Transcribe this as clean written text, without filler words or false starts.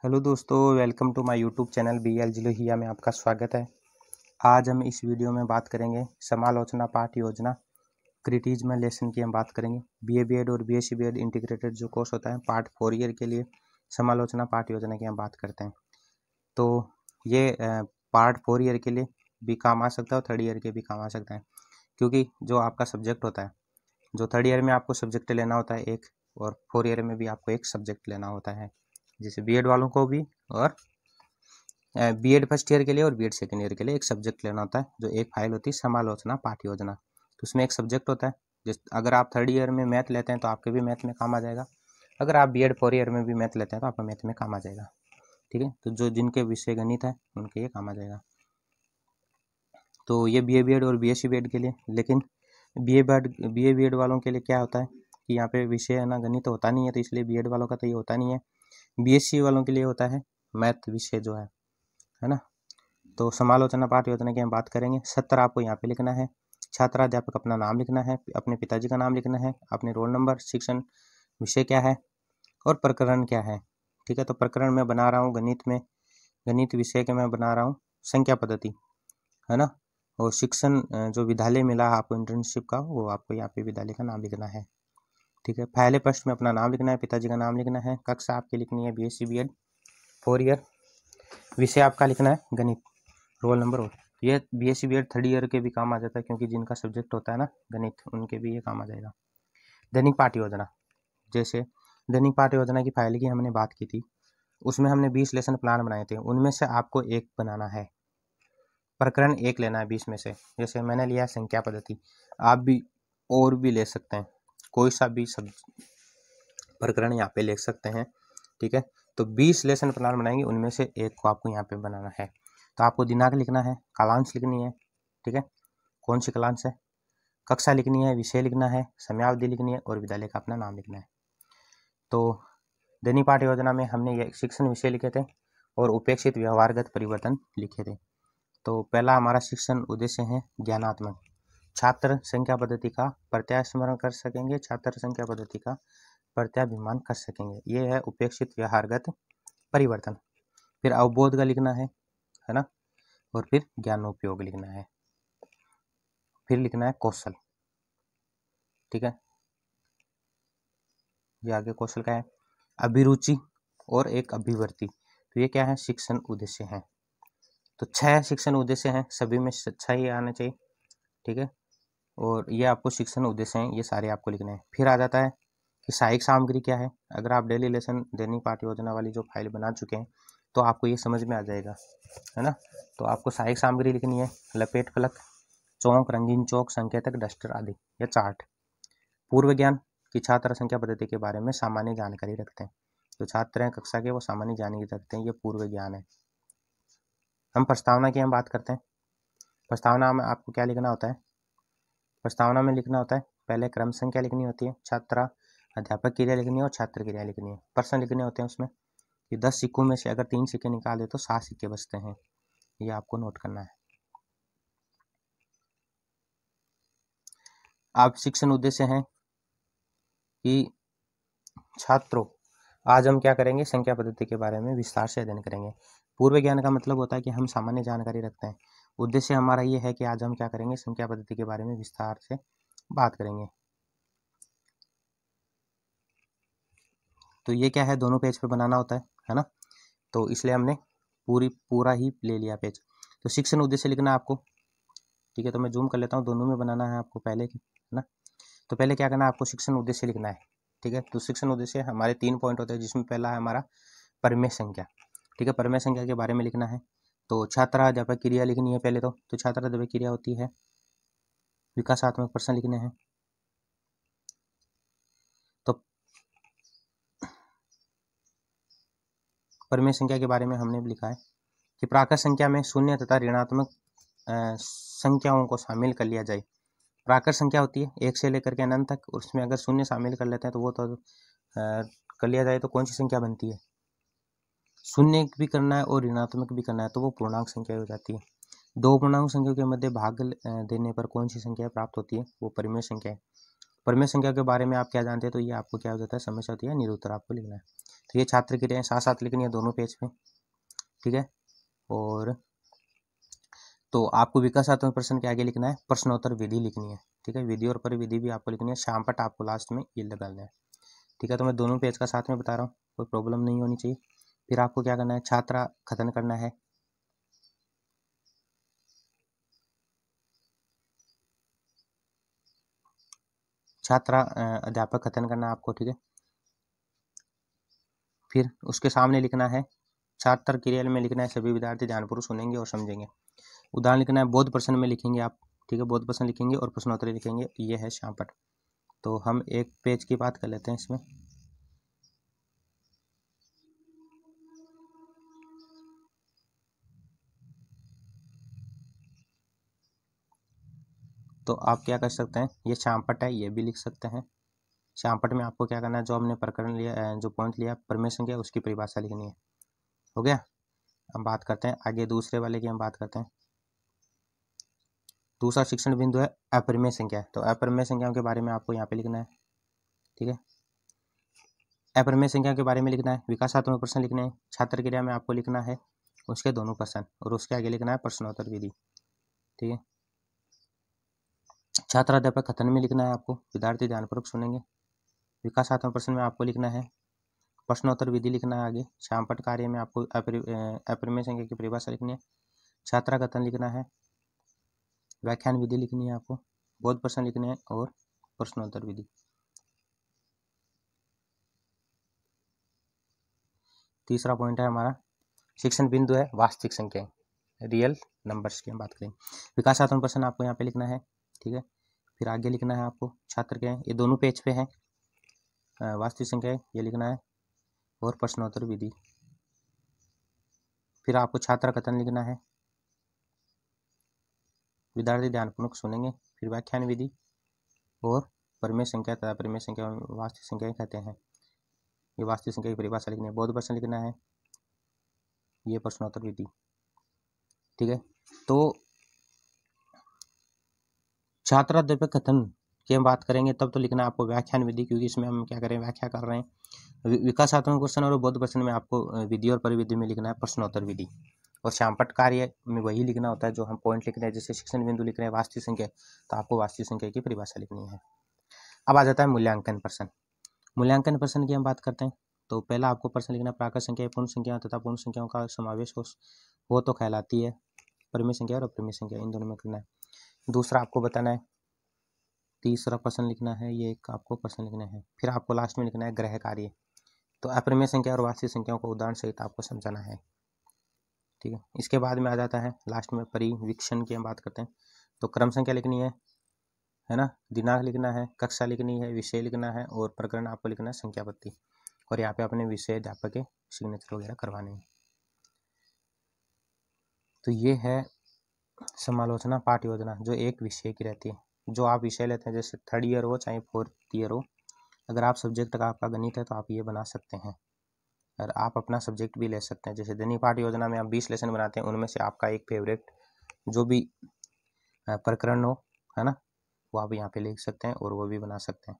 Hello दोस्तों, welcome to my YouTube channel BL Lohia में आपका स्वागत है। आज हम इस वीडियो में बात करेंगे समालोचना पाठ योजना क्रिटीज में लेसन की हम बात करेंगे। BA BEd और BSc BEd इंटीग्रेटेड जो कोर्स होता है पार्ट 4 ईयर के लिए समालोचना पाठ योजना की हम बात करते हैं। तो ये पार्ट 4 ईयर के लिए भी काम आ सकता है और 3rd ईयर के भी काम आ सकता है, क्योंकि जो आपका सब्जेक्ट होता है, जो 3rd ईयर में आपको सब्जेक्ट लेना होता है एक, और 4 ईयर में भी आपको एक सब्जेक्ट लेना होता है, जैसे BEd वालों को भी, और BEd फर्स्ट ईयर के लिए और BEd सेकेंड ईयर के लिए एक सब्जेक्ट लेना होता है, जो एक फाइल होती है समालोचना पाठ योजना। तो उसमें एक सब्जेक्ट होता है, जिस अगर आप 3rd ईयर में मैथ लेते हैं तो आपके भी मैथ में काम आ जाएगा, अगर आप BEd 4 ईयर में भी मैथ लेते हैं तो आपका मैथ में काम आ जाएगा। ठीक है, तो जो जिनके विषय गणित है उनके ये काम आ जाएगा। तो ये BA BEd और BSc BEd के लिए, लेकिन BA BEd वालों के लिए क्या होता है कि यहाँ पे विषय है ना गणित तो होता नहीं है, तो इसलिए BEd वालों का तो ये होता नहीं है। BSc वालों के लिए होता है मैथ विषय जो है ना। तो समालोचना पाठ योजना की हम बात करेंगे। 70 आपको यहाँ पे लिखना है। छात्र अध्यापक अपना नाम लिखना है, अपने पिताजी का नाम लिखना है, अपने रोल नंबर, शिक्षण विषय क्या है और प्रकरण क्या है। ठीक है, तो प्रकरण मैं बना रहा हूँ गणित विषय के मैं बना रहा हूँ संख्या पद्धति, है ना। और शिक्षण जो विद्यालय मिला आपको इंटर्नशिप का, वो आपको यहाँ पे विद्यालय का नाम लिखना है। ठीक है, पहले पृष्ठ में अपना नाम लिखना है, पिताजी का नाम लिखना है, कक्षा आपकी लिखनी है BSc BEd 4 ईयर, विषय आपका लिखना है गणित, रोल नंबर। और ये BSc BEd 3rd ईयर के भी काम आ जाता है, क्योंकि जिनका सब्जेक्ट होता है ना गणित, उनके भी ये काम आ जाएगा। दैनिक पाठ योजना, जैसे दैनिक पाठ योजना की फाइल की हमने बात की थी, उसमें हमने 20 लेसन प्लान बनाए थे, उनमें से आपको एक बनाना है, प्रकरण एक लेना है 20 में से। जैसे मैंने लिया संख्या पद्धति, आप भी और भी ले सकते हैं, कोई सा भी सब प्रकरण यहाँ पे ले सकते हैं। ठीक है, तो 20 लेसन प्लान बनाएंगे, उनमें से एक को आपको यहाँ पे बनाना है। तो आपको दिनांक लिखना है, कालांश लिखनी है, ठीक है, कौन सी कालांश है, कक्षा लिखनी है, विषय लिखना है, समयावधि लिखनी है और विद्यालय का अपना नाम लिखना है। तो दैनिक पाठ योजना में हमने ये शिक्षण विषय लिखे थे और उपेक्षित व्यवहारगत परिवर्तन लिखे थे। तो पहला हमारा शिक्षण उद्देश्य है ज्ञानात्मक, छात्र संख्या पद्धति का प्रत्यास्मरण कर सकेंगे, छात्र संख्या पद्धति का प्रत्याभिमान कर सकेंगे, ये है उपेक्षित व्यवहारगत परिवर्तन। फिर अवबोध का लिखना है ना, और फिर ज्ञानोपयोग लिखना है, फिर लिखना है कौशल। ठीक है, ये आगे कौशल का है अभिरुचि और एक अभिवृत्ति। तो ये क्या है, शिक्षण उद्देश्य है। तो 6 शिक्षण उद्देश्य हैं, सभी में 6 ही आने चाहिए। ठीक है, और ये आपको शिक्षण उद्देश्य हैं, ये सारे आपको लिखने हैं। फिर आ जाता है कि सहायक सामग्री क्या है। अगर आप डेली लेसन दैनिक पाठ योजना वाली जो फाइल बना चुके हैं तो आपको ये समझ में आ जाएगा, है ना। तो आपको सहायक सामग्री लिखनी है, लपेट फलक, चौक, रंगीन चौक, संकेतक, डस्टर आदि या चार्ट। पूर्व ज्ञान की छात्र संख्या पद्धति के बारे में सामान्य जानकारी रखते हैं, जो छात्र हैं कक्षा के वो सामान्य जानकारी रखते हैं, ये पूर्व ज्ञान है। हम प्रस्तावना की हम बात करते हैं। प्रस्तावना में आपको क्या लिखना होता है, प्रस्तावना में लिखना होता है पहले क्रम संख्या लिखनी होती है, छात्र अध्यापक क्रिया लिखनी है और छात्र क्रिया लिखनी है। प्रश्न लिखने होते हैं उसमें कि 10 सिक्कों में से अगर 3 सिक्के निकाल दे तो 7 सिक्के बचते हैं, ये आपको नोट करना है। आप शिक्षण उद्देश्य है कि छात्रों आज हम क्या करेंगे, संख्या पद्धति के बारे में विस्तार से अध्ययन करेंगे। पूर्व ज्ञान का मतलब होता है कि हम सामान्य जानकारी रखते हैं। उद्देश्य हमारा ये है कि आज हम क्या करेंगे, संख्या पद्धति के बारे में विस्तार से बात करेंगे। तो ये क्या है, दोनों पेज पे बनाना होता है ना, तो इसलिए हमने पूरा ही ले लिया पेज। तो शिक्षण उद्देश्य लिखना है आपको। ठीक है, तो मैं जूम कर लेता हूँ, दोनों में बनाना है आपको पहले, है ना। तो पहले क्या करना है, आपको शिक्षण उद्देश्य लिखना है। ठीक है, तो शिक्षण उद्देश्य हमारे 3 पॉइंट होते हैं, जिसमें पहला है हमारा परिमेय संख्या। ठीक है, परिमेय संख्या के बारे में लिखना है। तो छात्र अध्यापक क्रिया लिखनी है पहले, तो छात्र अध्यापक क्रिया होती है, विकासात्मक प्रश्न लिखने हैं। तो परिमेय संख्या के बारे में हमने भी लिखा है कि प्राकृत संख्या में शून्य तथा ऋणात्मक संख्याओं को शामिल कर लिया जाए। प्राकृत संख्या होती है 1 से लेकर के अनंत तक, उसमें अगर शून्य शामिल कर लेते हैं तो वो तो कर लिया जाए तो कौन सी संख्या बनती है, शून्य भी करना है और ऋणात्मक भी करना है तो वो पूर्णांक संख्या हो जाती है। 2 पूर्णांक संख्या के मध्य भाग देने पर कौन सी संख्या प्राप्त होती है, वो परिमेय संख्या है। परिमेय संख्या के बारे में आप क्या जानते हैं, तो ये आपको क्या हो जाता है, समस्या होती है, निरुत्तर आपको लिखना है। तो ये छात्र क्रियाएं साथ साथ लिखनी है दोनों पेज पे, ठीक है। और तो आपको विकासात्मक प्रश्न के आगे लिखना है प्रश्नोत्तर विधि लिखनी है, ठीक है। विधि और परिविधि भी आपको लिखनी है, शामपट आपको लास्ट में ये लगाना है, ठीक है। तो मैं दोनों पेज का साथ में बता रहा हूँ, कोई प्रॉब्लम नहीं होनी चाहिए। फिर आपको क्या करना है, छात्रा कथन करना है, छात्रा अध्यापक कथन करना है आपको, ठीक है। फिर उसके सामने लिखना है छात्र क्रिया में लिखना है सभी विद्यार्थी ध्यानपूर्वक सुनेंगे और समझेंगे। उदाहरण लिखना है बोध प्रश्न में लिखेंगे आप, ठीक है, बोध प्रश्न लिखेंगे और प्रश्नोत्तरी लिखेंगे, ये है शामपट। तो हम एक पेज की बात कर लेते हैं इसमें। तो आप क्या कर सकते हैं, ये शामपट है, ये भी लिख सकते हैं। शामपट में आपको क्या करना है, जो हमने प्रकरण लिया, जो पॉइंट लिया प्रमेय संख्या, उसकी परिभाषा लिखनी है, हो गया। हम बात करते हैं आगे दूसरे वाले की, हम बात करते हैं। दूसरा शिक्षण बिंदु है अपरिमेय संख्या। तो अपरिमेय संख्याओं के बारे में आपको यहाँ पे लिखना है, ठीक है। अपरिमेय संख्या के बारे में लिखना है, विकासात्मक प्रश्न लिखने हैं, छात्र क्रिया में आपको लिखना है उसके दोनों प्रश्न और उसके आगे लिखना है प्रश्नोत्तर विधि, ठीक है। छात्राध्यापक कथन में लिखना है आपको विद्यार्थी ध्यानपूर्वक सुनेंगे। विकासात्मक प्रश्न में आपको लिखना है प्रश्नोत्तर विधि लिखना है आगे। शामपट कार्य में आपको अपरिमेय संख्या की परिभाषा लिखनी है, छात्रा कथन लिखना है, व्याख्यान विधि लिखनी है आपको, बोध प्रश्न लिखने हैं और प्रश्नोत्तर विधि। तीसरा पॉइंट है हमारा शिक्षण बिंदु है वास्तविक संख्याएं, रियल नंबर्स की हम बात करें। विकासात्मक प्रश्न आपको यहाँ पे लिखना है, ठीक है। फिर आगे लिखना है आपको छात्र के, ये दोनों पेज पे है, वास्तविक संख्याएं ये लिखना है और प्रश्नोत्तर विधि। फिर आपको छात्र कथन लिखना है, विद्यार्थी ध्यानपूर्वक सुनेंगे, फिर व्याख्यान विधि और परिमेय संख्या तथा परिमेय संख्या वास्तविक संख्याएं कहते हैं, ये वास्तविक संख्या की परिभाषा लिखनी है। बोध प्रश्न लिखना है, ये प्रश्नोत्तर विधि, ठीक है। तो छात्राध्यापक कथन की हम बात करेंगे तब तो लिखना है आपको व्याख्यान विधि, क्योंकि इसमें हम क्या करें, व्याख्या कर रहे हैं। विकासात्मक प्रश्न और बोध प्रश्न में आपको विधि और परिविधि में लिखना है प्रश्नोत्तर विधि, और शामपट कार्य में वही लिखना होता है जो हम पॉइंट लिख रहे हैं। जैसे शिक्षण बिंदु लिख रहे हैं वास्तविक संख्या, तो आपको वास्तविक संख्या की परिभाषा लिखनी है। अब आ जाता है मूल्यांकन प्रश्न। मूल्यांकन प्रश्न की हम बात करते हैं। तो पहला आपको प्रश्न लिखना प्राकृत संख्या पूर्ण संख्याओं तथा पूर्ण संख्याओं का समावेश हो तो कहलाती है, परिमेय संख्या और अपरिमेय संख्या इन दोनों में करना है। दूसरा आपको बताना है, तीसरा प्रश्न लिखना है, ये एक आपको प्रश्न लिखना है। फिर आपको लास्ट में लिखना है ग्रह कार्य। तो अपरिमेय संख्या और वास्तविक संख्याओं को उदाहरण सहित आपको समझाना है, ठीक है। इसके बाद में आ जाता है लास्ट में परिवीक्षण की हम बात करते हैं। तो क्रम संख्या लिखनी है ना, दिनांक लिखना है, कक्षा लिखनी है, विषय लिखना है और प्रकरण आपको लिखना है संख्यापत्ति, और यहाँ पे अपने विषय अध्यापक के सिग्नेचर वगैरह करवाने हैं। तो ये है समालोचना पाठ योजना, जो एक विषय की रहती है। जो आप विषय लेते हैं, जैसे 3rd ईयर हो चाहे 4th ईयर हो, अगर आप सब्जेक्ट का आपका गणित है तो आप ये बना सकते हैं, और आप अपना सब्जेक्ट भी ले सकते हैं। जैसे दैनिक पाठ योजना में आप 20 लेसन बनाते हैं, उनमें से आपका एक फेवरेट जो भी प्रकरण हो, है ना, वो आप यहाँ पे लिख सकते हैं और वो भी बना सकते हैं।